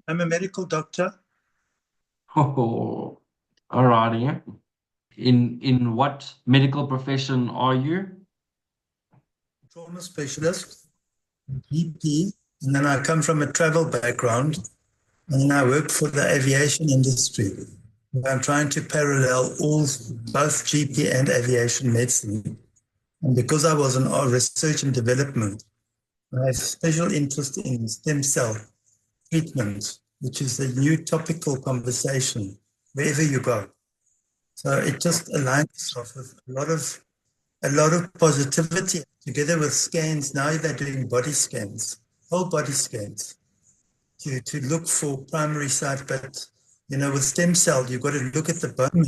I'm a medical doctor, Oh, alrighty. In what medical profession are you? trauma specialist, GP, and then I come from a travel background, and then I work for the aviation industry. I'm trying to parallel both GP and aviation medicine. And because I was in research and development, I have special interest in stem cell treatment, which is the new topical conversation wherever you go. So it just aligns itself with a lot of positivity together with scans. Now they're doing body scans, whole body scans to look for primary site. But with stem cell, you've got to look at the bone.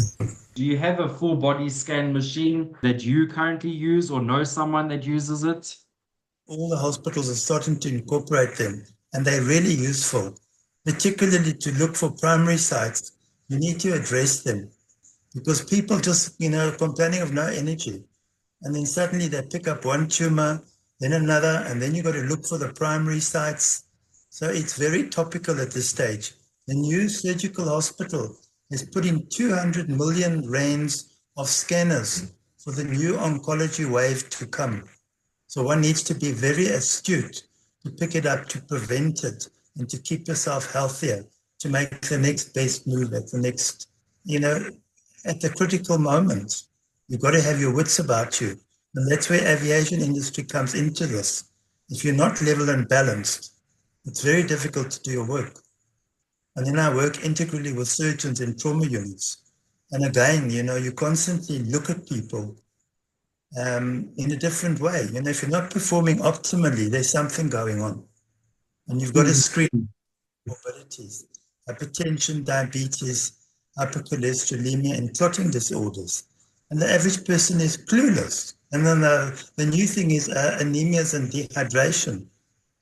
Do you have a full body scan machine that you currently use or know someone that uses it? All the hospitals are starting to incorporate them, and they're really useful, particularly to look for primary sites. You need to address them because people just, complaining of no energy. And then suddenly they pick up one tumor, then another, and then you've got to look for the primary sites. So it's very topical at this stage. The new surgical hospital has put in 200 million rands of scanners for the new oncology wave to come. So one needs to be very astute to pick it up, to prevent it, and to keep yourself healthier, to make the next best move at the next, you know, at the critical moment. You've got to have your wits about you. And that's where aviation industry comes into this. If you're not level and balanced, it's very difficult to do your work. And then I work integrally with surgeons in trauma units. And again, you constantly look at people in a different way. If you're not performing optimally, there's something going on. And you've got to Mm. screen comorbidities, hypertension, diabetes, hypercholesterolemia, and clotting disorders. And the average person is clueless. And then the new thing is anemias and dehydration.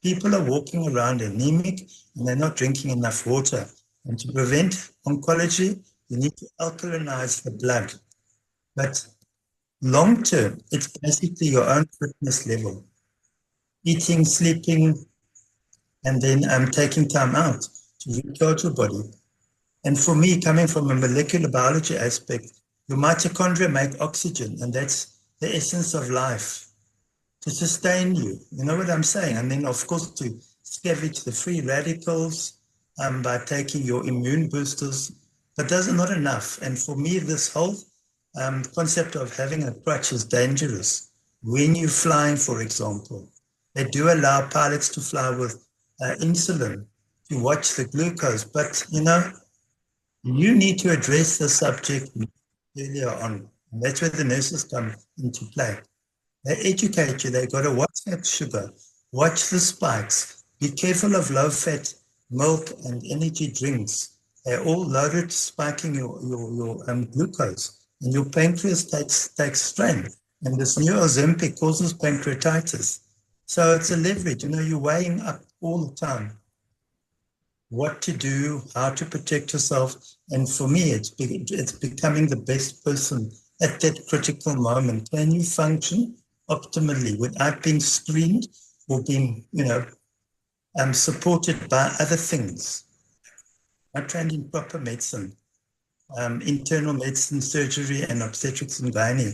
People are walking around anemic and they're not drinking enough water. And to prevent oncology, you need to alkalinize the blood. But long term, it's basically your own fitness level. Eating, sleeping, and then taking time out to recharge your body. And for me, coming from a molecular biology aspect, your mitochondria make oxygen, and that's the essence of life to sustain you. You know what I'm saying? And then, of course, to scavenge the free radicals by taking your immune boosters. But those are not enough. And for me, this whole concept of having a crutch is dangerous. When you're flying, for example, they do allow pilots to fly with insulin to watch the glucose. But, you need to address the subject earlier on. And that's where the nurses come into play. They educate you. They've got to watch that sugar, watch the spikes, be careful of low fat milk and energy drinks. They're all loaded spiking your glucose, and your pancreas takes strain. And this new Ozempic causes pancreatitis. So it's a leverage. You're weighing up all the time what to do, how to protect yourself. And for me, it's becoming the best person at that critical moment. Can you function optimally without being screened or being, supported by other things? I trained in proper medicine, internal medicine, surgery, and obstetrics and gynae.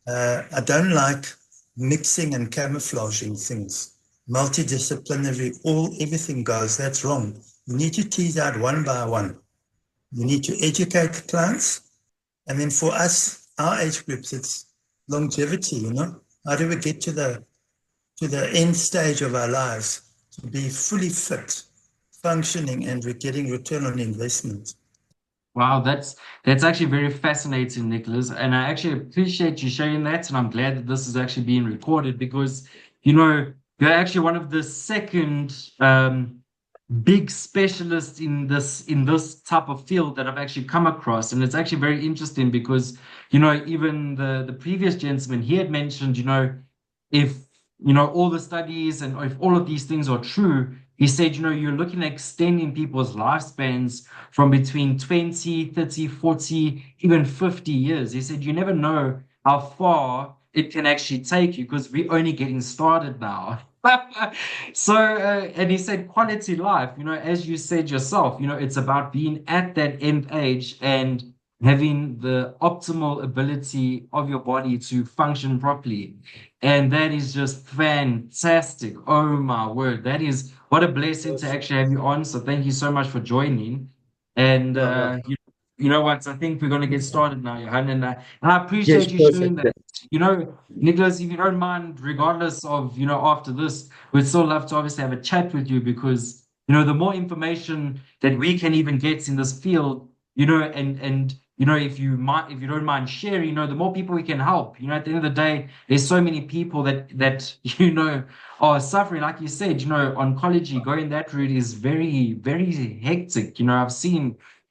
I don't like mixing and camouflaging things. Multidisciplinary, everything goes. That's wrong. You need to tease out one by one. You need to educate the clients. And then for us, our age groups, it's longevity. How do we get to the end stage of our lives to be fully fit, functioning, and we're getting return on investment? Wow, that's actually very fascinating, Nicholas. And I actually appreciate you sharing that. And I'm glad that this is actually being recorded because, you're actually one of the second big specialists in this type of field that I've actually come across. And it's actually very interesting because, even the previous gentleman, he had mentioned, if all the studies and if all of these things are true, he said, you're looking at extending people's lifespans from between 20, 30, 40, even 50 years. He said, you never know how far it can actually take you because we're only getting started now. So, and he said quality life, as you said yourself, it's about being at that end age and having the optimal ability of your body to function properly. And that is just fantastic. Oh my word. That is what a blessing to Awesome. actually have you on. So thank you so much for joining. And You're welcome. you know what? I think we're going to get started now, Johan. And I Yes, appreciate you sharing perfect. that. Nicholas, if you don't mind, regardless of, after this, we'd still love to obviously have a chat with you because, the more information that we can even get in this field, and if you don't mind sharing, the more people we can help. At the end of the day, there's so many people that are suffering. Like you said, oncology, going that route is very, very hectic.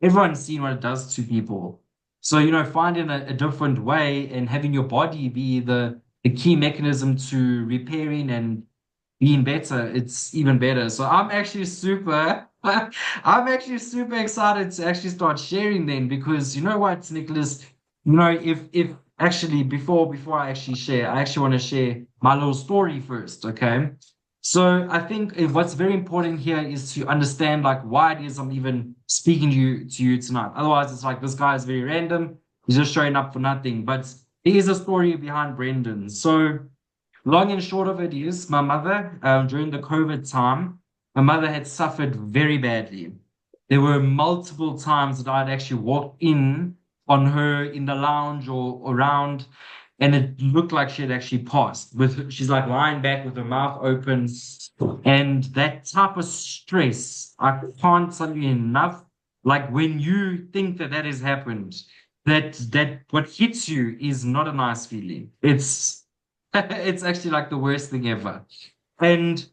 Everyone's seen what it does to people. So, finding a different way and having your body be the key mechanism to repairing and being better, it's even better. So I'm actually super excited to actually start sharing then because you know what, Nicholas, if actually before I actually share, I actually want to share my little story first, okay? So I think what's very important here is to understand like why it is I'm even speaking to you tonight. Otherwise, it's like this guy is very random. He's just showing up for nothing. But there is a story behind Brendan. So long and short of it is my mother, during the COVID time, my mother had suffered very badly. There were multiple times that I'd actually walked in on her in the lounge or around, and it looked like she had actually passed. She's like lying back with her mouth open, and that type of stress, I can't tell you enough. Like when you think that has happened, that what hits you is not a nice feeling. It's actually like the worst thing ever. And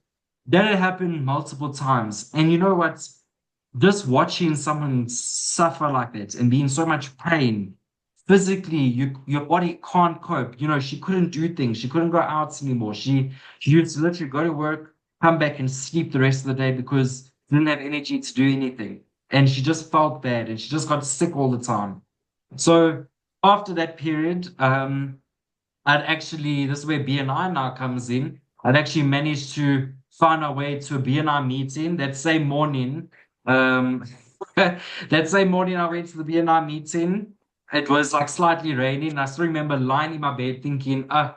that had happened multiple times. And you know what? Just watching someone suffer like that and be in so much pain, physically, your body can't cope. She couldn't do things. She couldn't go out anymore. She used to literally go to work, come back and sleep the rest of the day because she didn't have energy to do anything. And she just felt bad and she just got sick all the time. So after that period, this is where BNI now comes in. I'd actually managed to find our way to a BNI meeting that same morning. Um, that same morning, I went to the BNI meeting. It was like slightly raining. I still remember lying in my bed thinking, I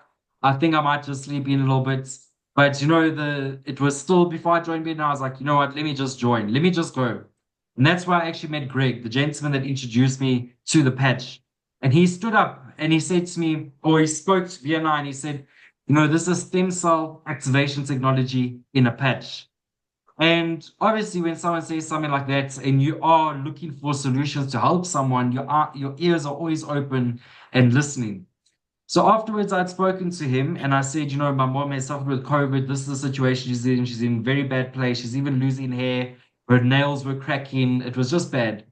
think I might just sleep in a little bit. But it was still before I joined BNI, I was like, you know what, let me just join. Let me just go. And that's where I actually met Greg, the gentleman that introduced me to the patch. And he stood up and he said to me, or he spoke to VNI and he said, this is stem cell activation technology in a patch. And obviously, when someone says something like that and you are looking for solutions to help someone, your ears are always open and listening. So afterwards, I'd spoken to him and I said, my mom has suffered with COVID. This is the situation she's in. She's in a very bad place. She's even losing hair. Her nails were cracking. It was just bad.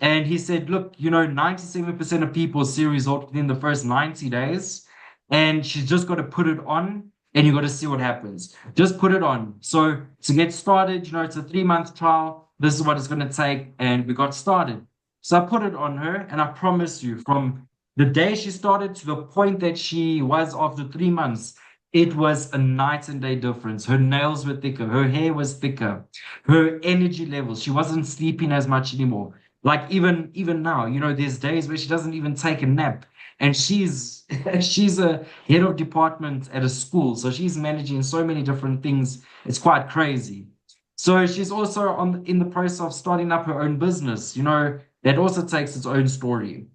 And he said, look, 97% of people see a result within the first 90 days. And she's just got to put it on and you got to see what happens. Just put it on. So to get started, it's a 3-month trial. This is what it's going to take. And we got started. So I put it on her and I promise you from the day she started to the point that she was after 3 months, it was a night and day difference. Her nails were thicker. Her hair was thicker. Her energy levels, she wasn't sleeping as much anymore. Like even now, there's days where she doesn't even take a nap, and she's she's a head of department at a school, so she's managing so many different things. It's quite crazy. So she's also in the process of starting up her own business. That also takes its own story.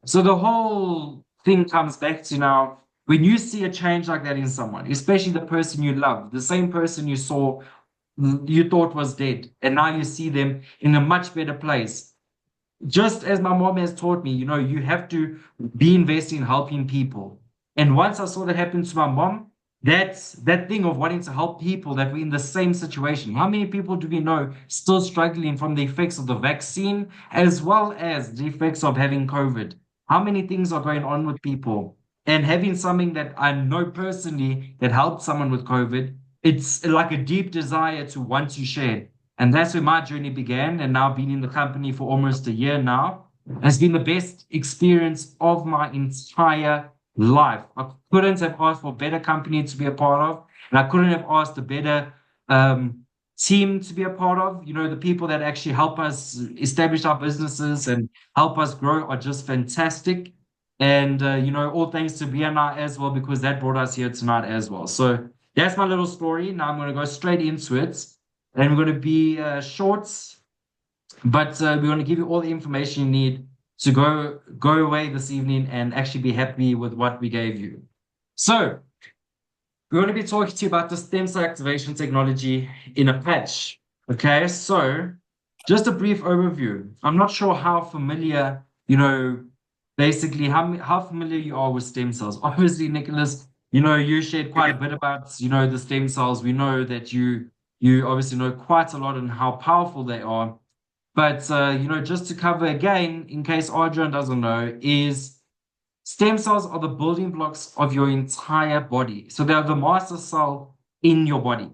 So the whole thing comes back to now when you see a change like that in someone, especially the person you love, the same person you thought was dead, and now you see them in a much better place, just as my mom has taught me, you have to be investing in helping people. And once I saw that happen to my mom, that's that thing of wanting to help people that were in the same situation. How many people do we know still struggling from the effects of the vaccine as well as the effects of having COVID? How many things are going on with people? And having something that I know personally that helped someone with COVID, it's like a deep desire to want to share. And that's where my journey began. And now being in the company for almost a year now has been the best experience of my entire life. I couldn't have asked for a better company to be a part of. And I couldn't have asked a better team to be a part of. The people that actually help us establish our businesses and help us grow are just fantastic. And, all thanks to BNI as well, because that brought us here tonight as well. So that's my little story. Now I'm going to go straight into it. And we're going to be short, but we're going to give you all the information you need to go away this evening and actually be happy with what we gave you. So we're going to be talking to you about the stem cell activation technology in a patch. Okay, so just a brief overview. I'm not sure how familiar, basically how familiar you are with stem cells. Obviously, Nicholas, you shared quite a bit about, the stem cells. We know that you obviously know quite a lot on how powerful they are. But, just to cover again, in case Adrian doesn't know, is stem cells are the building blocks of your entire body. So they are the master cell in your body.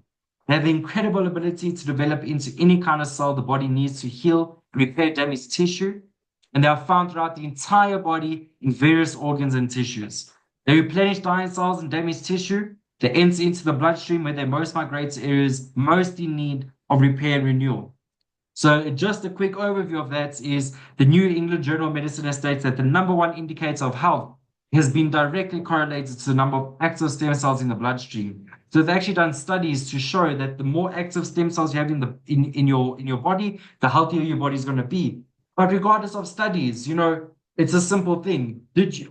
They have the incredible ability to develop into any kind of cell the body needs to heal and repair damaged tissue. And they are found throughout the entire body in various organs and tissues. They replenish dying cells and damaged tissue. They enter into the bloodstream where they most migrate to areas most in need of repair and renewal. So just a quick overview of that is the New England Journal of Medicine states that the number one indicator of health has been directly correlated to the number of active stem cells in the bloodstream. So they've actually done studies to show that the more active stem cells you have in your body, the healthier your body is going to be. But regardless of studies, it's a simple thing.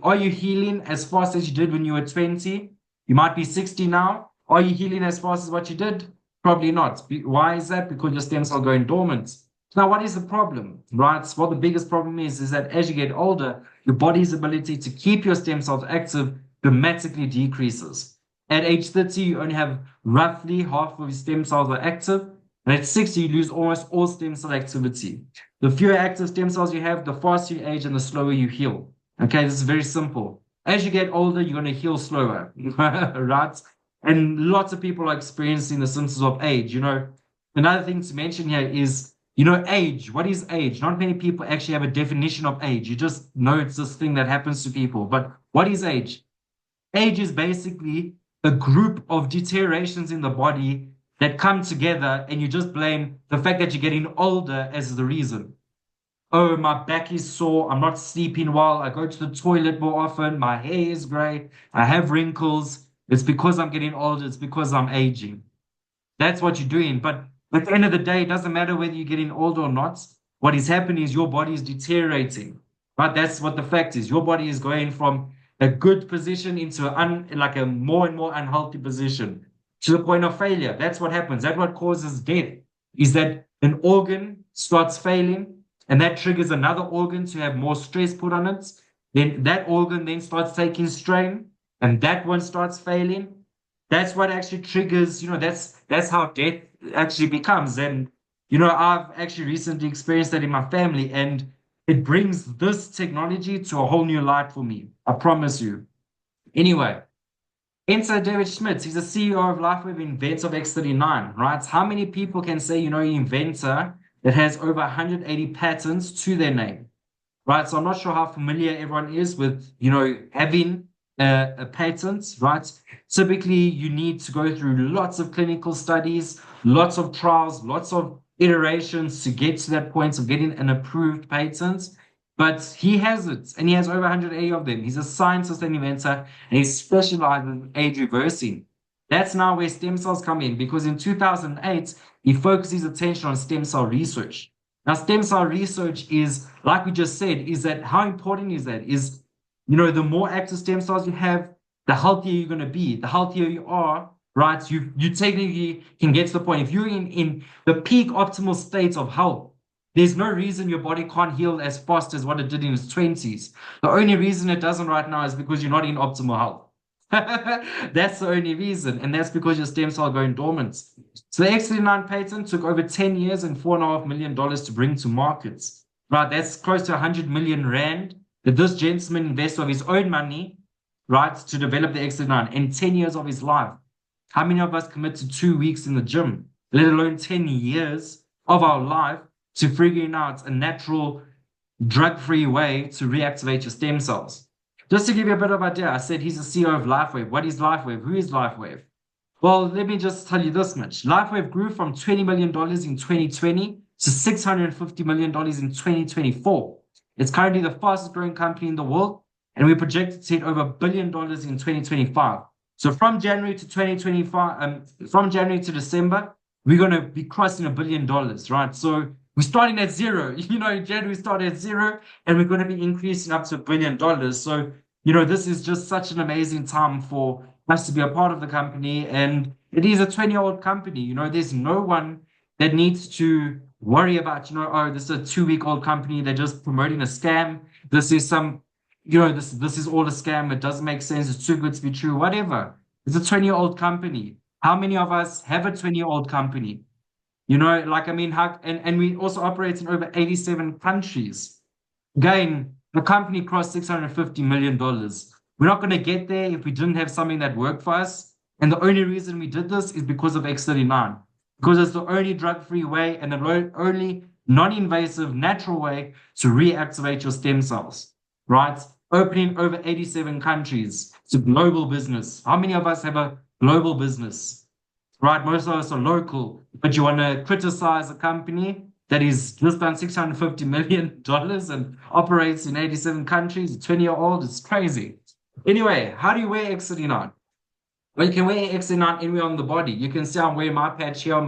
Are you healing as fast as you did when you were 20? You might be 60 now. Are you healing as fast as what you did? Probably not. Why is that? Because your stem cells are going dormant. Now, what is the problem, right? What the biggest problem is that as you get older, your body's ability to keep your stem cells active dramatically decreases. At age 30, you only have roughly half of your stem cells are active. And at 60, you lose almost all stem cell activity. The fewer active stem cells you have, the faster you age and the slower you heal. Okay, this is very simple. As you get older, you're going to heal slower, right? And lots of people are experiencing the symptoms of age. Another thing to mention here is, age. What is age? Not many people actually have a definition of age. You just know it's this thing that happens to people. But what is age? Age is basically a group of deteriorations in the body that come together, and you just blame the fact that you're getting older as the reason. Oh, my back is sore. I'm not sleeping well. I go to the toilet more often. My hair is gray. I have wrinkles. It's because I'm getting older. It's because I'm aging. That's what you're doing. But at the end of the day, it doesn't matter whether you're getting older or not. What is happening is your body is deteriorating. Right? That's what the fact is. Your body is going from a good position into a more and more unhealthy position to the point of failure. That's what happens. That's what causes death, is that an organ starts failing and that triggers another organ to have more stress put on it. Then that organ then starts taking strain and that one starts failing. That's what actually triggers, that's how death actually becomes. And, I've actually recently experienced that in my family, and it brings this technology to a whole new light for me. I promise you. Anyway, enter David Schmidt. He's the CEO of LifeWave, inventor of X39, right? How many people can say, an inventor that has over 180 patents to their name, right? So I'm not sure how familiar everyone is with, having a patent, right? Typically, you need to go through lots of clinical studies, lots of trials, lots of iterations to get to that point of getting an approved patent. But he has it, and he has over 180 of them. He's a scientist and inventor, and he specializes in age reversing. That's now where stem cells come in, because in 2008, he focused his attention on stem cell research. Now, stem cell research is, like we just said, is that how important is that? Is, the more active stem cells you have, the healthier you're going to be. The healthier you are, right? You technically can get to the point. If you're in the peak optimal state of health, there's no reason your body can't heal as fast as what it did in its 20s. The only reason it doesn't right now is because you're not in optimal health. That's the only reason. And that's because your stem cells are going dormant. So the X39 patent took over 10 years and $4.5 million to bring to markets. Right? That's close to 100 million Rand that this gentleman invested of his own money, right, to develop the X39 in 10 years of his life. How many of us commit to 2 weeks in the gym, let alone 10 years of our life to figuring out a natural drug-free way to reactivate your stem cells? Just to give you a bit of idea, I said he's the CEO of LifeWave. What is LifeWave? Who is LifeWave? Well, let me just tell you this much. LifeWave grew from $20 million in 2020 to $650 million in 2024. It's currently the fastest growing company in the world, and we projected to hit over $1 billion in 2025. So from January to 2025, from January to December, we're going to be crossing $1 billion, right? So we're starting at zero. You know, in January we started at zero, and we're going to be increasing up to $1 billion. So, you know, this is just such an amazing time for us to be a part of the company. And it is a 20-year-old company. You know, there's no one that needs to worry about, you know, oh, this is a 2-week-old company. They're just promoting a scam. This is some, you know, this is all a scam. It doesn't make sense. It's too good to be true. Whatever. It's a 20-year-old company. How many of us have a 20-year-old company? You know, like, I mean, how, and we also operate in over 87 countries. Again, the company crossed $650 million. We're not going to get there if we didn't have something that worked for us. And the only reason we did this is because of X39, because it's the only drug-free way and the only non-invasive, natural way to reactivate your stem cells, right? Opening over 87 countries. It's a global business. How many of us have a global business, right? Most of us are local, but you want to criticize a company that is just done $650 million and operates in 87 countries, 20-year-old. It's crazy. Anyway, how do you wear X39? Well, you can wear X39 anywhere on the body. You can see I'm wearing my patch here on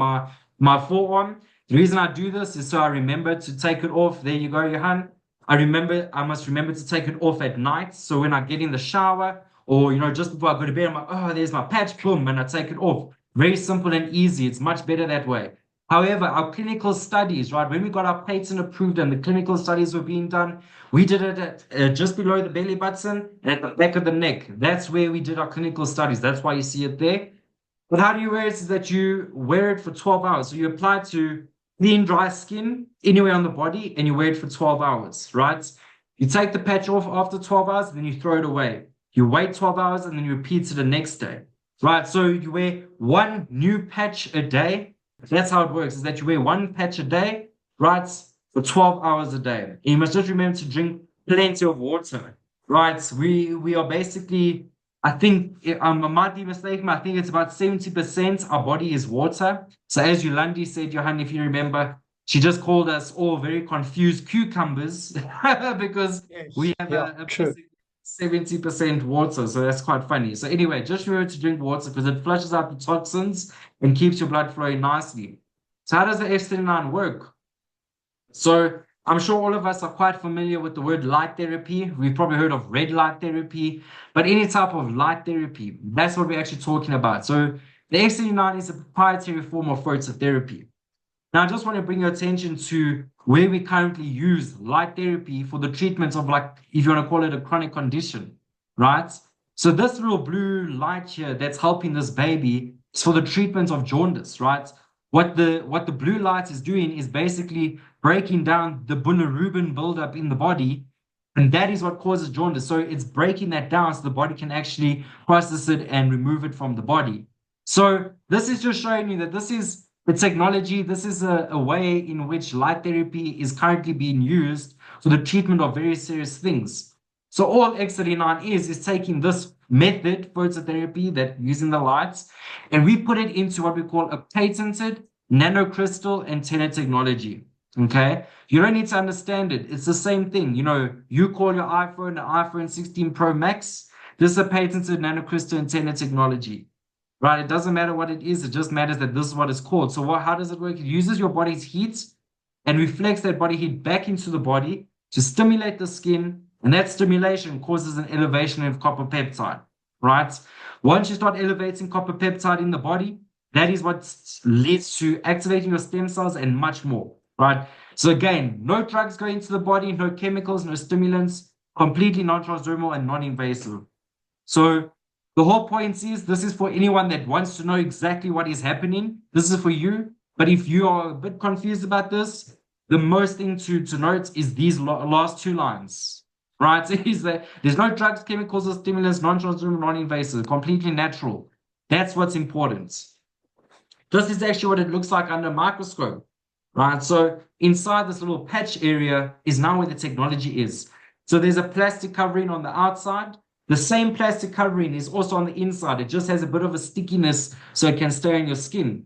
my forearm. The reason I do this is so I remember to take it off. There you go, Johan. I must remember to take it off at night. So when I get in the shower or, you know, just before I go to bed, I'm like, oh, there's my patch, boom, and I take it off. Very simple and easy. It's much better that way. However, our clinical studies, right, when we got our patent approved and the clinical studies were being done, we did it at just below the belly button and at the back of the neck. That's where we did our clinical studies. That's why you see it there. But how do you wear it? Is that you wear it for 12 hours. So you apply to clean, dry skin anywhere on the body and you wear it for 12 hours, right? You take the patch off after 12 hours, and then you throw it away. You wait 12 hours and then you repeat it the next day, right? So you wear one new patch a day. That's how it works, is that you wear one patch a day, right, for 12 hours a day. And you must just remember to drink plenty of water, right? We are basically, I think, I might be mistaken, but I think it's about 70% our body is water. So as Yolandi said, Johan, if you remember, she just called us all very confused cucumbers because we have a true. 70% water. So that's quite funny. So anyway, just remember to drink water because it flushes out the toxins and keeps your blood flowing nicely. So how does the X39 work? So I'm sure all of us are quite familiar with the word light therapy. We've probably heard of red light therapy, but any type of light therapy, that's what we're actually talking about. So the X39 is a proprietary form of phototherapy. Now, I just want to bring your attention to where we currently use light therapy for the treatment of, like, if you want to call it a chronic condition, right? So this little blue light here that's helping this baby is for the treatment of jaundice, right? What the blue light is doing is basically breaking down the bilirubin buildup in the body, and that is what causes jaundice. So it's breaking that down so the body can actually process it and remove it from the body. So this is just showing you that this is the technology. This is a way in which light therapy is currently being used for the treatment of very serious things. So all X39 is taking this method, phototherapy, that using the lights, and we put it into what we call a patented nanocrystal antenna technology. Okay, you don't need to understand it. It's the same thing. You know, you call your iPhone an iPhone 16 Pro Max. This is a patented nanocrystal antenna technology. Right? It doesn't matter what it is. It just matters that this is what it's called. So how does it work? It uses your body's heat and reflects that body heat back into the body to stimulate the skin. And that stimulation causes an elevation of copper peptide, right? Once you start elevating copper peptide in the body, that is what leads to activating your stem cells and much more, right? So again, no drugs go into the body, no chemicals, no stimulants, completely non-transdermal and non-invasive. So the whole point is this is for anyone that wants to know exactly what is happening. This is for you. But if you are a bit confused about this, the most thing to note is these last two lines, right? Is that there's no drugs, chemicals, or stimulants, non-transdermal, non-invasive, completely natural. That's what's important. This is actually what it looks like under a microscope, right? So inside this little patch area is now where the technology is. So there's a plastic covering on the outside. The same plastic covering is also on the inside. It just has a bit of a stickiness so it can stay on your skin.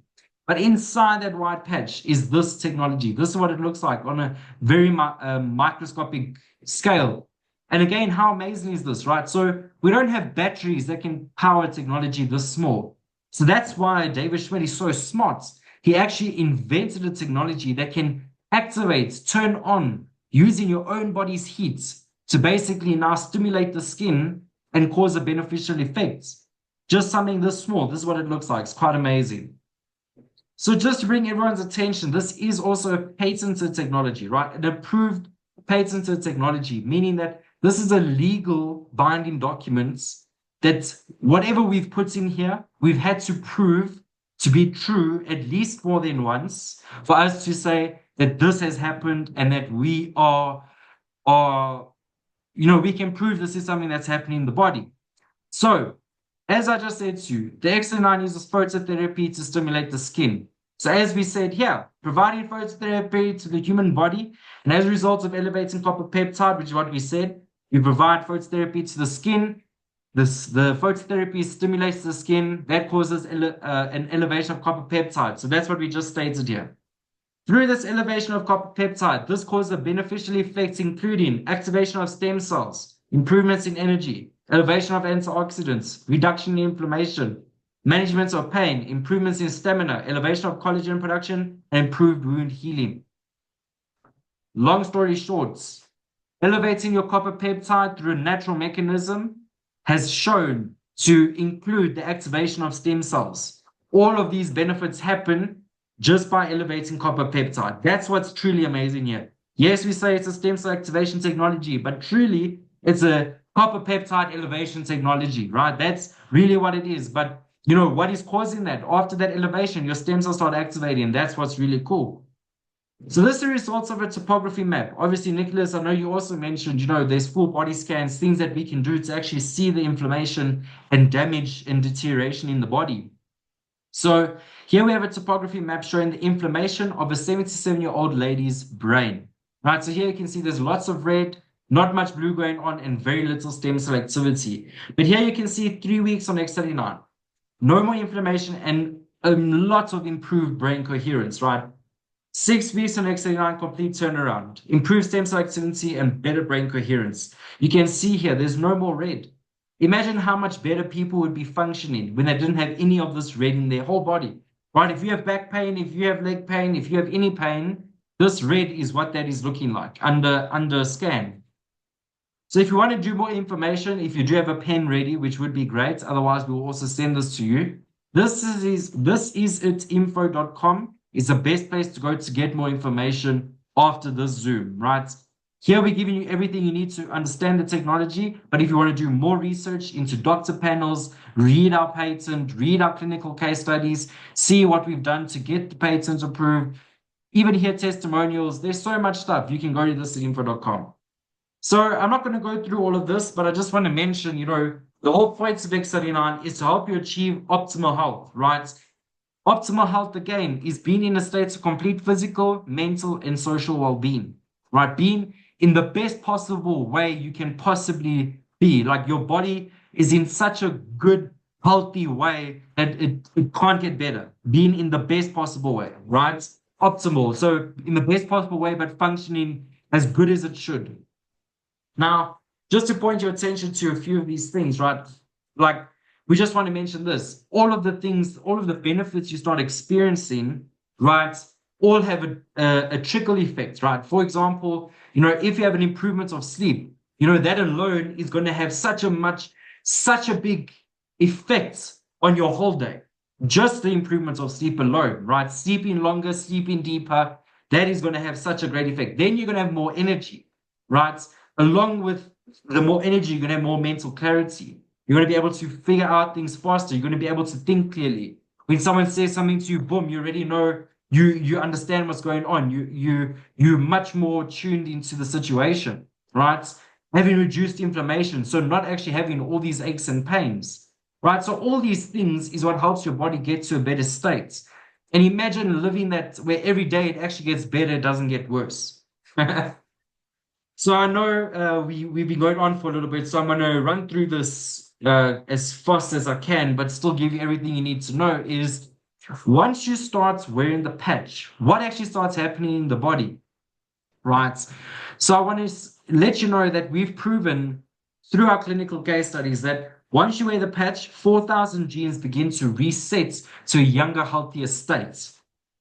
But inside that white patch is this technology. This is what it looks like on a very microscopic scale. And again, how amazing is this, right? So we don't have batteries that can power technology this small. So that's why David Schmidt is so smart. He actually invented a technology that can activate, turn on using your own body's heat to basically now stimulate the skin and cause a beneficial effect. Just something this small. This is what it looks like. It's quite amazing. So just to bring everyone's attention, this is also a patented technology, right? An approved patented technology, meaning that this is a legal binding document that whatever we've put in here, we've had to prove to be true at least more than once for us to say that this has happened and that we we can prove this is something that's happening in the body. So, as I just said to you, the X39 uses phototherapy to stimulate the skin. So, as we said here, providing phototherapy to the human body, and as a result of elevating copper peptide, which is what we said, we provide phototherapy to the skin. The phototherapy stimulates the skin. That causes an elevation of copper peptide. So, that's what we just stated here. Through this elevation of copper peptide, this causes a beneficial effects including activation of stem cells, improvements in energy, elevation of antioxidants, reduction in inflammation, management of pain, improvements in stamina, elevation of collagen production, and improved wound healing. Long story short, elevating your copper peptide through a natural mechanism has shown to include the activation of stem cells. All of these benefits happen just by elevating copper peptide. That's what's truly amazing here. Yes, we say it's a stem cell activation technology, but truly it's a copper peptide elevation technology, right? That's really what it is. But what is causing that? After that elevation, your stem cells start activating. That's what's really cool. So this is the results of a topography map. Obviously, Nicholas, I know you also mentioned, there's full body scans, things that we can do to actually see the inflammation and damage and deterioration in the body. So here we have a topography map showing the inflammation of a 77-year-old lady's brain. Right, so here you can see there's lots of red, not much blue going on, and very little stem cell activity. But here you can see 3 weeks on X39. No more inflammation and a lot of improved brain coherence, right? 6 weeks on X39, complete turnaround, improved stem cell activity and better brain coherence. You can see here, there's no more red. Imagine how much better people would be functioning when they didn't have any of this red in their whole body, right? If you have back pain, if you have leg pain, if you have any pain, this red is what that is looking like under scan. So if you want to do more information, if you do have a pen ready, which would be great, otherwise we'll also send this to you. This is itinfo.com is the best place to go to get more information after this Zoom, right? Here we're giving you everything you need to understand the technology, but if you want to do more research into doctor panels, read our patent, read our clinical case studies, see what we've done to get the patent approved, even hear testimonials, there's so much stuff. You can go to itinfo.com. So I'm not going to go through all of this, but I just want to mention, the whole point of X39 is to help you achieve optimal health, right? Optimal health, again, is being in a state of complete physical, mental, and social well-being, right? Being in the best possible way you can possibly be. Like your body is in such a good, healthy way that it can't get better. Being in the best possible way, right? Optimal. So in the best possible way, but functioning as good as it should. Now, just to point your attention to a few of these things, right? Like, we just want to mention this. All of the things, all of the benefits you start experiencing, right, all have a trickle effect, right? For example, if you have an improvement of sleep, that alone is going to have such a big effect on your whole day. Just the improvement of sleep alone, right? Sleeping longer, sleeping deeper, that is going to have such a great effect. Then you're going to have more energy, right? Along with the more energy, you're going to have more mental clarity. You're going to be able to figure out things faster. You're going to be able to think clearly. When someone says something to you, boom, you already know, you understand what's going on. You're much more tuned into the situation, right? Having reduced inflammation, so not actually having all these aches and pains, right? So all these things is what helps your body get to a better state. And imagine living that where every day it actually gets better, it doesn't get worse. So I know we've been going on for a little bit, so I'm going to run through this as fast as I can, but still give you everything you need to know is once you start wearing the patch, what actually starts happening in the body, right? So I want to let you know that we've proven through our clinical case studies that once you wear the patch, 4,000 genes begin to reset to a younger, healthier state.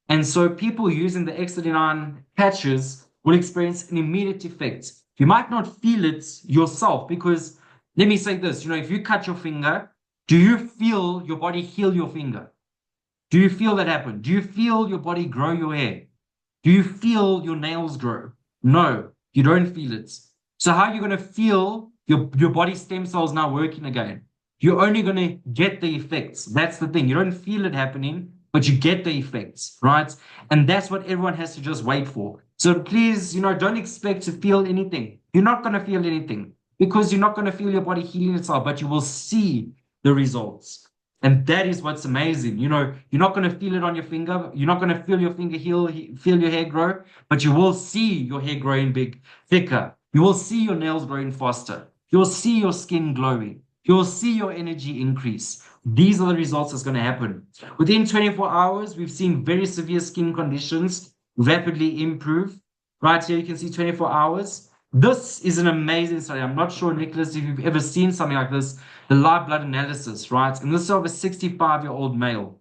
And so people using the X39 patches will experience an immediate effect. You might not feel it yourself because let me say this, if you cut your finger, do you feel your body heal your finger? Do you feel that happen? Do you feel your body grow your hair? Do you feel your nails grow? No, you don't feel it. So how are you going to feel your body stem cells now working again? You're only going to get the effects. That's the thing. You don't feel it happening, but you get the effects, right? And that's what everyone has to just wait for. So please, don't expect to feel anything. You're not going to feel anything because you're not going to feel your body healing itself, but you will see the results. And that is what's amazing. You're not going to feel it on your finger. You're not going to feel your finger heal, feel your hair grow, but you will see your hair growing big, thicker. You will see your nails growing faster. You'll see your skin glowing. You'll see your energy increase. These are the results that's going to happen. Within 24 hours, we've seen very severe skin conditions rapidly improve. Right here, you can see 24 hours. This is an amazing study. I'm not sure, Nicholas, if you've ever seen something like this, the live blood analysis, right? And this is of a 65-year-old male.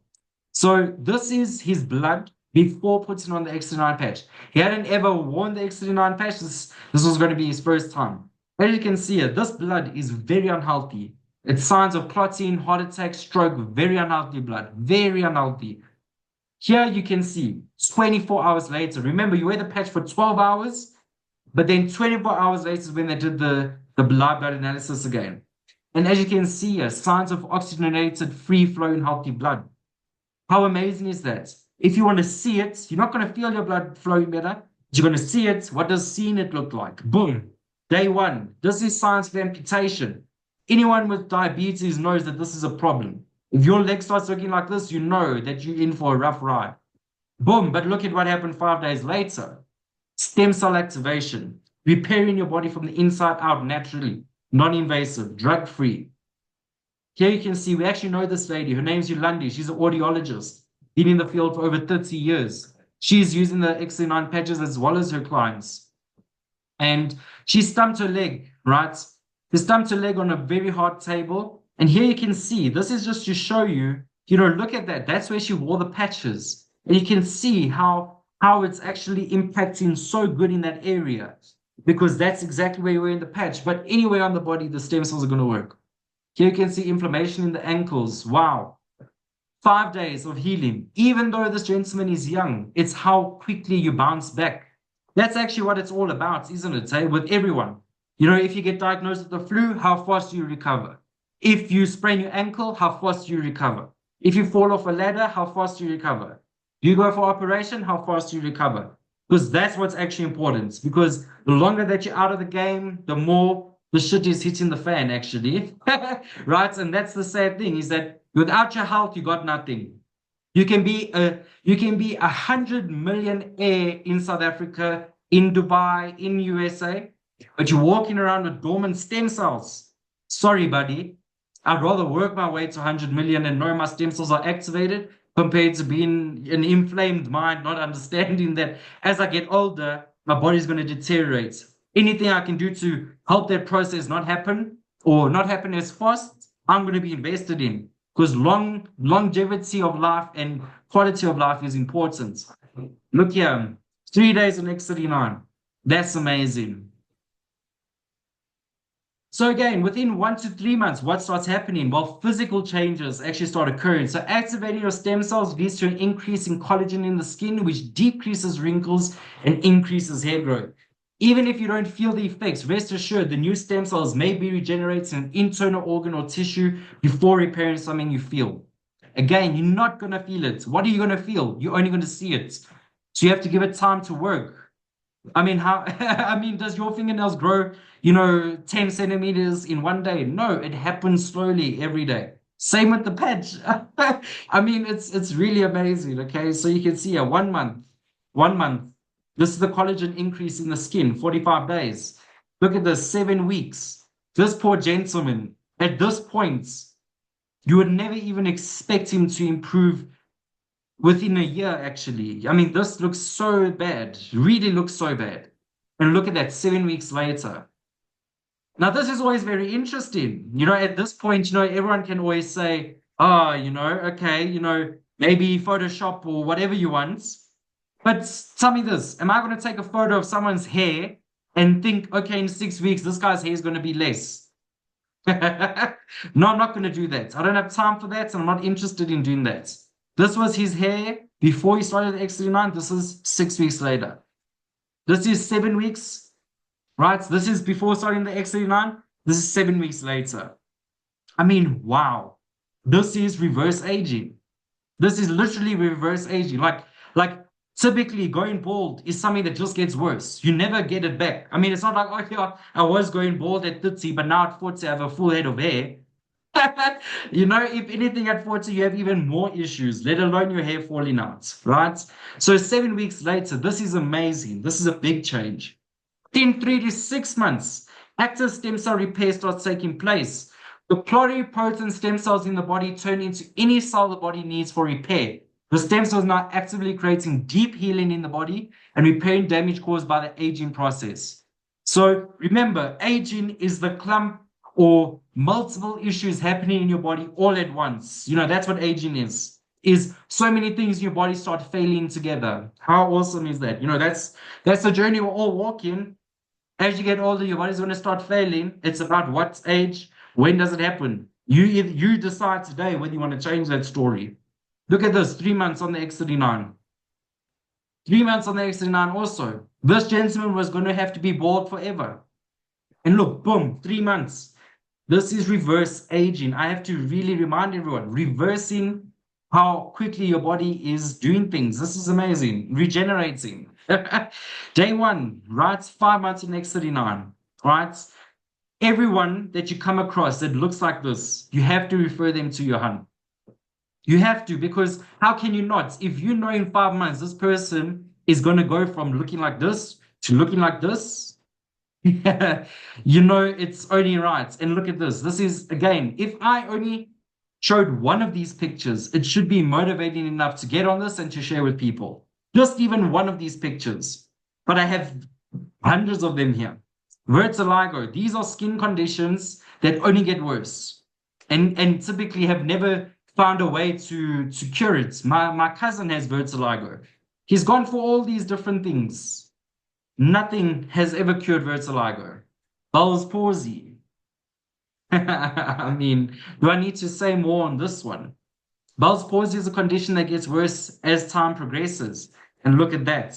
So this is his blood before putting on the X39 patch. He hadn't ever worn the X39 patch. This was going to be his first time. As you can see here, this blood is very unhealthy. It's signs of clotting, heart attack, stroke, very unhealthy blood, very unhealthy. Here you can see 24 hours later. Remember, you wear the patch for 12 hours, but then 24 hours later is when they did the live blood analysis again. And as you can see here, signs of oxygenated, free-flowing, healthy blood. How amazing is that? If you want to see it, you're not going to feel your blood flowing better. You're going to see it. What does seeing it look like? Boom. Day one. This is signs of amputation. Anyone with diabetes knows that this is a problem. If your leg starts looking like this, you know that you're in for a rough ride. Boom. But look at what happened 5 days later. Stem cell activation. Repairing your body from the inside out naturally. Non-invasive. Drug-free. Here you can see, we actually know this lady. Her name's Yolandi. She's an audiologist. Been in the field for over 30 years. She's using the X39 patches as well as her clients. And she stumped her leg, right? She stumped her leg on a very hard table. And here you can see, this is just to show you, look at that. That's where she wore the patches. And you can see how it's actually impacting so good in that area. Because that's exactly where you're wearing the patch. But anywhere on the body, the stem cells are going to work. Here you can see inflammation in the ankles. Wow. 5 days of healing. Even though this gentleman is young, it's how quickly you bounce back. That's actually what it's all about, isn't it? Hey? With everyone. If you get diagnosed with the flu, how fast do you recover? If you sprain your ankle, how fast do you recover? If you fall off a ladder, how fast do you recover? Do you go for operation? How fast do you recover? Because that's what's actually important. Because the longer that you're out of the game, the more the shit is hitting the fan, actually. Right? And that's the sad thing, is that without your health, you got nothing. You can be 100 millionaire in South Africa, in Dubai, in USA, but you're walking around with dormant stem cells. Sorry, buddy. I'd rather work my way to 100 million and know my stem cells are activated compared to being an inflamed mind, not understanding that as I get older, my body's going to deteriorate. Anything I can do to help that process not happen or not happen as fast, I'm going to be invested in, because longevity of life and quality of life is important. Look here, 3 days on X39. That's amazing. So again, within 1 to 3 months, what starts happening? Well, physical changes actually start occurring. So activating your stem cells leads to an increase in collagen in the skin, which decreases wrinkles and increases hair growth. Even if you don't feel the effects, rest assured the new stem cells may be regenerated in an internal organ or tissue before repairing something you feel. Again, you're not going to feel it. What are you going to feel? You're only going to see it. So you have to give it time to work. I mean, does your fingernails grow, 10 centimeters in one day? No, it happens slowly every day. Same with the patch. It's really amazing. Okay, so you can see here, 1 month. This is the collagen increase in the skin, 45 days. Look at this, 7 weeks. This poor gentleman, at this point, you would never even expect him to improve within a year, actually. I mean, this looks so bad, really looks so bad. And look at that, 7 weeks later. Now, this is always very interesting. At this point, everyone can always say, oh, okay, maybe Photoshop or whatever you want. But tell me this, am I going to take a photo of someone's hair and think, okay, in 6 weeks, this guy's hair is going to be less? No, I'm not going to do that. I don't have time for that, and I'm not interested in doing that. This was his hair before he started the X39. This is 6 weeks later. This is 7 weeks, right? This is before starting the X39. This is 7 weeks later. I mean, wow. This is reverse aging. This is literally reverse aging. Like typically going bald is something that just gets worse. You never get it back. I mean, it's not like, oh, yeah, I was going bald at 30, but now at 40, I have a full head of hair. If anything at 40, you have even more issues, let alone your hair falling out, right? So 7 weeks later, this is amazing. This is a big change. In 3 to 6 months, active stem cell repair starts taking place. The pluripotent stem cells in the body turn into any cell the body needs for repair. The stem cells now actively creating deep healing in the body and repairing damage caused by the aging process. So remember, aging is the clump or multiple issues happening in your body all at once. That's what aging is so many things in your body start failing together. How awesome is that? That's the journey we're all walking. As you get older, your body's going to start failing. It's about what age, when does it happen? You decide today whether you want to change that story. Look at this, 3 months on the X39. 3 months on the X39 also. This gentleman was going to have to be bald forever. And look, boom, 3 months. This is reverse aging. I have to really remind everyone, reversing how quickly your body is doing things. This is amazing. Regenerating. Day 1, right? 5 months in X39, right? Everyone that you come across that looks like this, you have to refer them to your hunt. You have to, because how can you not? If you know in 5 months this person is going to go from looking like this to looking like this, it's only right. And look at this. This is, again, if I only showed one of these pictures, it should be motivating enough to get on this and to share with people. Just even one of these pictures. But I have hundreds of them here. Vitiligo, these are skin conditions that only get worse and typically have never found a way to cure it. My cousin has vitiligo. He's gone for all these different things. Nothing has ever cured vitiligo. Bell's palsy. I mean, do I need to say more on this one? Bell's palsy is a condition that gets worse as time progresses. And look at that.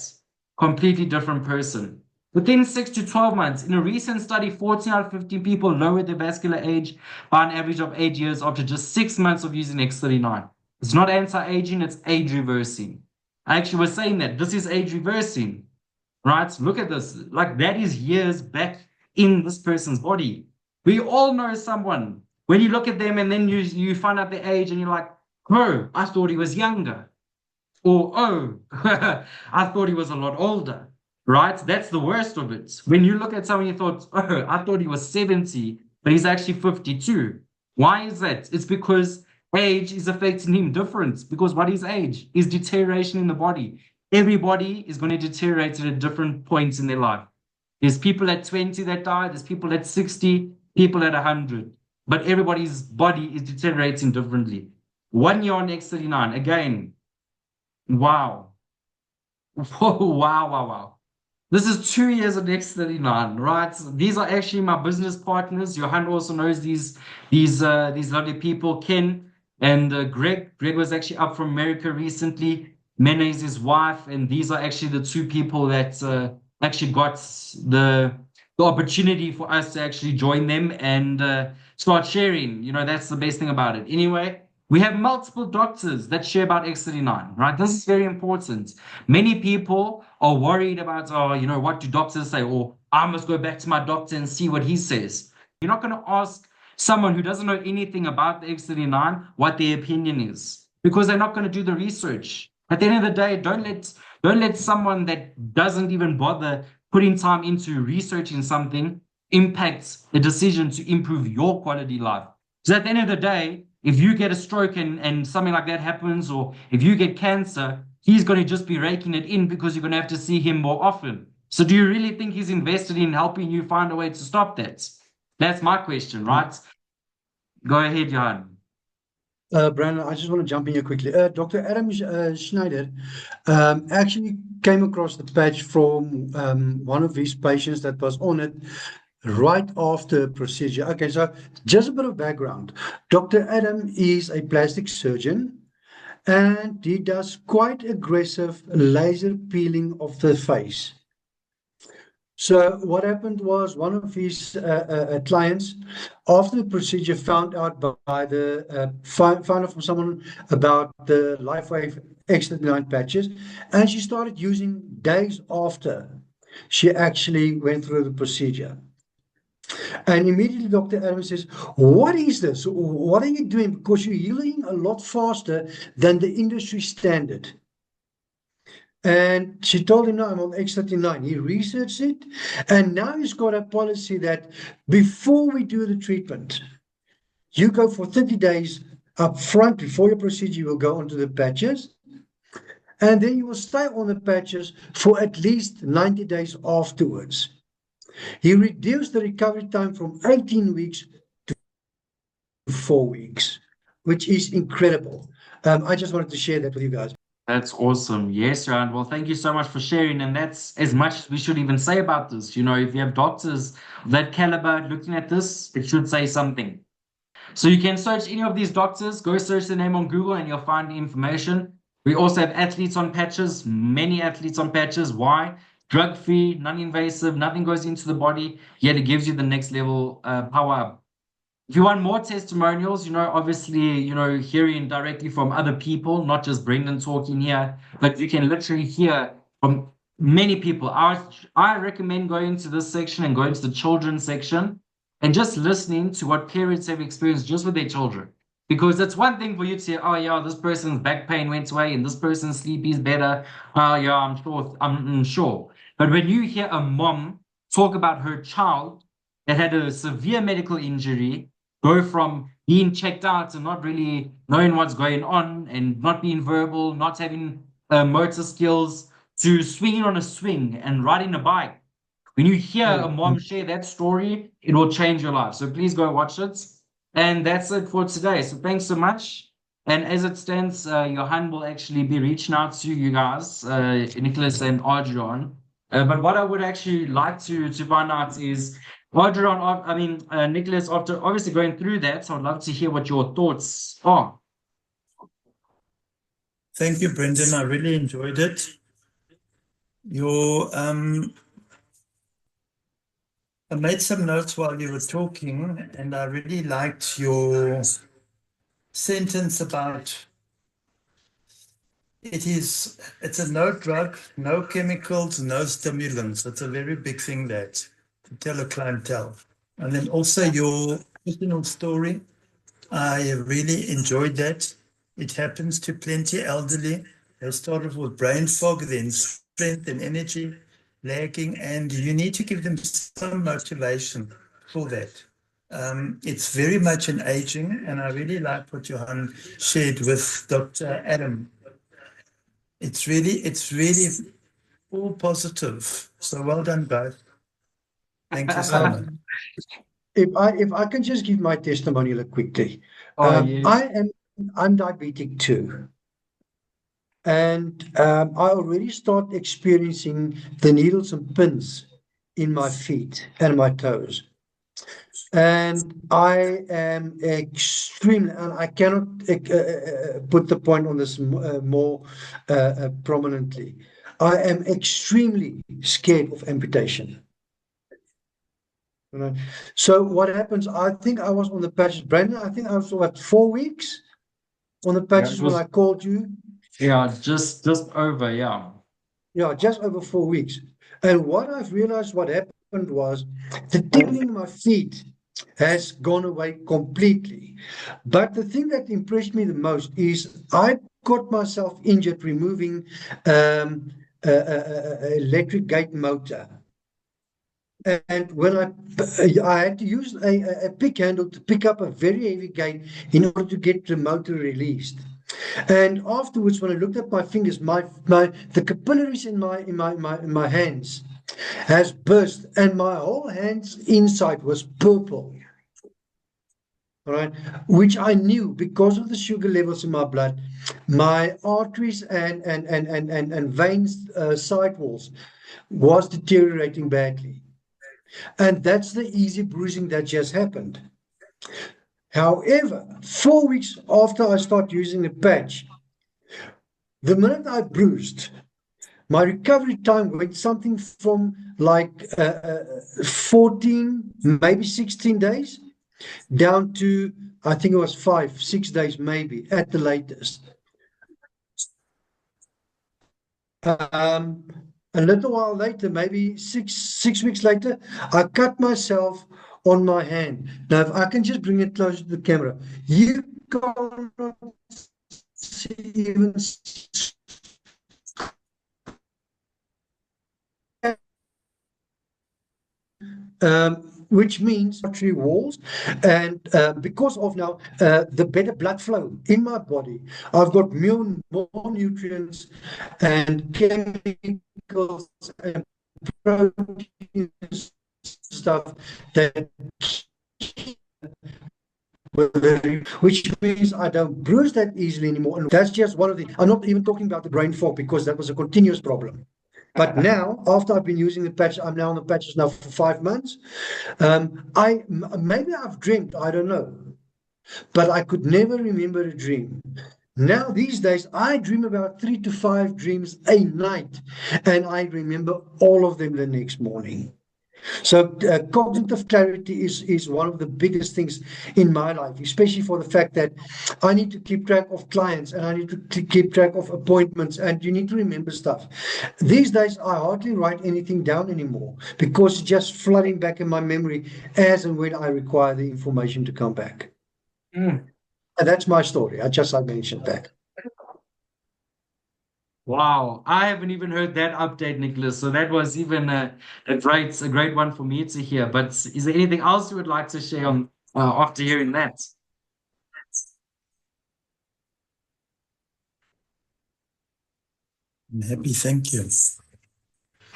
Completely different person. Within 6 to 12 months, in a recent study, 14 out of 15 people lowered their vascular age by an average of 8 years after just 6 months of using X39. It's not anti-aging, it's age reversing. I actually was saying that this is age reversing, right? Look at this. Like that is years back in this person's body. We all know someone. When you look at them and then you find out their age and you're like, oh, I thought he was younger. Or, oh, I thought he was a lot older. Right? That's the worst of it. When you look at someone, you thought, oh, I thought he was 70, but he's actually 52. Why is that? It's because age is affecting him different. Because what is age? Is deterioration in the body. Everybody is going to deteriorate at different points in their life. There's people at 20 that die. There's people at 60, people at 100. But everybody's body is deteriorating differently. 1 year on X39. Again, wow. Wow. This is 2 years of X39, right? These are actually my business partners. Johan also knows these lovely people, Ken and Greg. Greg was actually up from America recently. Mena is his wife, and these are actually the two people that actually got the opportunity for us to actually join them and start sharing. That's the best thing about it. Anyway, we have multiple doctors that share about X39, right? This is very important. Many people are worried about, what do doctors say? Or I must go back to my doctor and see what he says. You're not going to ask someone who doesn't know anything about the X39 what their opinion is, because they're not going to do the research. At the end of the day, don't let someone that doesn't even bother putting time into researching something impacts the decision to improve your quality life. So at the end of the day, if you get a stroke and something like that happens, or if you get cancer, he's going to just be raking it in because you're going to have to see him more often. So do you really think he's invested in helping you find a way to stop that? That's my question, right? Go ahead, Johan. Brandon, I just want to jump in here quickly. Dr. Adam Schneider actually came across the patch from one of his patients that was on it right after procedure. Okay, so just a bit of background. Dr. Adam is a plastic surgeon and he does quite aggressive laser peeling of the face. So what happened was one of his clients, after the procedure, found out by the found out from someone about the LifeWave X39 patches, and she started using days after she actually went through the procedure. And immediately Dr. Adams says, "What is this? What are you doing? Because you're healing a lot faster than the industry standard." And she told him, "No, I'm on X39." He researched it, and now he's got a policy that before we do the treatment, you go for 30 days up front before your procedure, you will go onto the patches, and then you will stay on the patches for at least 90 days afterwards. He reduced the recovery time from 18 weeks to 4 weeks, which is incredible. I just wanted to share that with you guys. That's awesome. Yes, Ryan. Well, thank you so much for sharing. And that's as much as we should even say about this. You know, if you have doctors of that caliber looking at this, it should say something. So you can search any of these doctors, go search the name on Google and you'll find the information. We also have athletes on patches, many athletes on patches. Why? Drug-free, non-invasive, nothing goes into the body, yet it gives you the next level power up. If you want more testimonials, you know, obviously, you know, hearing directly from other people, not just Brendan talking here, but you can literally hear from many people. I recommend going to this section and going to the children's section and just listening to what parents have experienced just with their children. Because it's one thing for you to say, oh, yeah, this person's back pain went away and this person's sleep is better. Oh, yeah, I'm sure. But when you hear a mom talk about her child that had a severe medical injury, go from being checked out and not really knowing what's going on and not being verbal, not having motor skills, to swinging on a swing and riding a bike. When you hear a mom share that story, it will change your life. So please go watch it. And that's it for today. So thanks so much. And as it stands, Johan will actually be reaching out to you guys, Nicholas and Adrian. But what I would actually like to find out is, Nicholas, after obviously going through that, I'd love to hear what your thoughts are. Thank you, Brendan. I really enjoyed it. I made some notes while you were talking, and I really liked your sentence about it's a no drug, no chemicals, no stimulants. It's a very big thing that to tell a clientele. And then also your personal story. I really enjoyed that. It happens to plenty elderly. They started with brain fog, then strength and energy lagging, and you need to give them some motivation for that. It's very much an aging, and I really like what Johan shared with Dr. Adam. It's really all positive. So well done, guys. Thank you so much. If I can just give my testimonial quickly. Yes. I'm diabetic too. And I already start experiencing the needles and pins in my feet and my toes. And I am extremely, and I cannot put the point on this more prominently. I am extremely scared of amputation. So what happens? I think I was on the patches, Brandon. I think I was what 4 weeks on the patches when I called you. Yeah, just over, yeah. Yeah, just over 4 weeks. And what I've realized what happened was the tingling in my feet has gone away completely. But the thing that impressed me the most is I got myself injured removing electric gate motor. And when I had to use a pick handle to pick up a very heavy gate in order to get the motor released. And afterwards, when I looked at my fingers, the capillaries in my hands has burst, and my whole hands inside was purple. All right, which I knew because of the sugar levels in my blood, my arteries and veins, side walls, was deteriorating badly. And that's the easy bruising that just happened. However, 4 weeks after I start using the patch, the minute I bruised, my recovery time went something from like 14, maybe 16 days, down to, I think it was 5, 6 days, maybe at the latest. Um, a little while later, maybe six weeks later, I cut myself on my hand. Now, if I can just bring it closer to the camera, you cannot see even which means artery walls, and because of now the better blood flow in my body, I've got more nutrients and chemicals and proteins stuff that which means I don't bruise that easily anymore. And that's just one of the, I'm not even talking about the brain fog because that was a continuous problem. But now, after I've been using the patch, I'm now on the patches now for 5 months. Maybe I've dreamt, I don't know, but I could never remember a dream. Now, these days, I dream about 3 to 5 dreams a night, and I remember all of them the next morning. So cognitive clarity is one of the biggest things in my life, especially for the fact that I need to keep track of clients and I need to keep track of appointments, and you need to remember stuff. These days, I hardly write anything down anymore because it's just flooding back in my memory as and when I require the information to come back. Mm. And that's my story. I mentioned that. Wow, I haven't even heard that update, Nicholas. So that was even a great one for me to hear. But is there anything else you would like to share on after hearing that? I'm happy, thank you.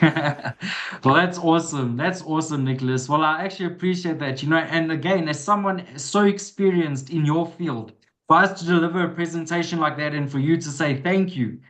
Well, that's awesome. That's awesome, Nicholas. Well, I actually appreciate that, and again, as someone so experienced in your field, for us to deliver a presentation like that and for you to say thank you.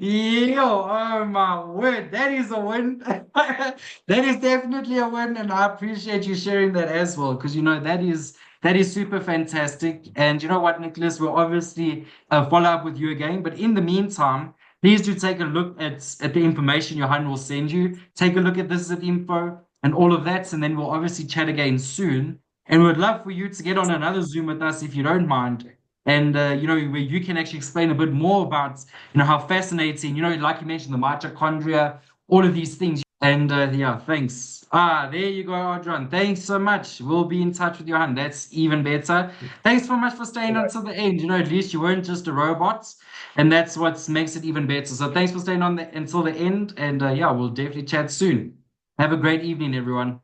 Yo, oh my word, that is a win. That is definitely a win, and I appreciate you sharing that as well, because that is super fantastic. And you know what, Nicholas, we'll obviously follow up with you again. But in the meantime, please do take a look at the information Johan will send you. Take a look at this at info and all of that, and then we'll obviously chat again soon. And we'd love for you to get on another Zoom with us if you don't mind. And where you can actually explain a bit more about how fascinating, like you mentioned, the mitochondria, all of these things. And yeah, thanks. There you go, Adrian. Thanks so much. We'll be in touch with Johan. That's even better. Thanks so much for staying until the end. At least you weren't just a robot. And that's what makes it even better. So thanks for staying on until the end. And yeah, we'll definitely chat soon. Have a great evening, everyone.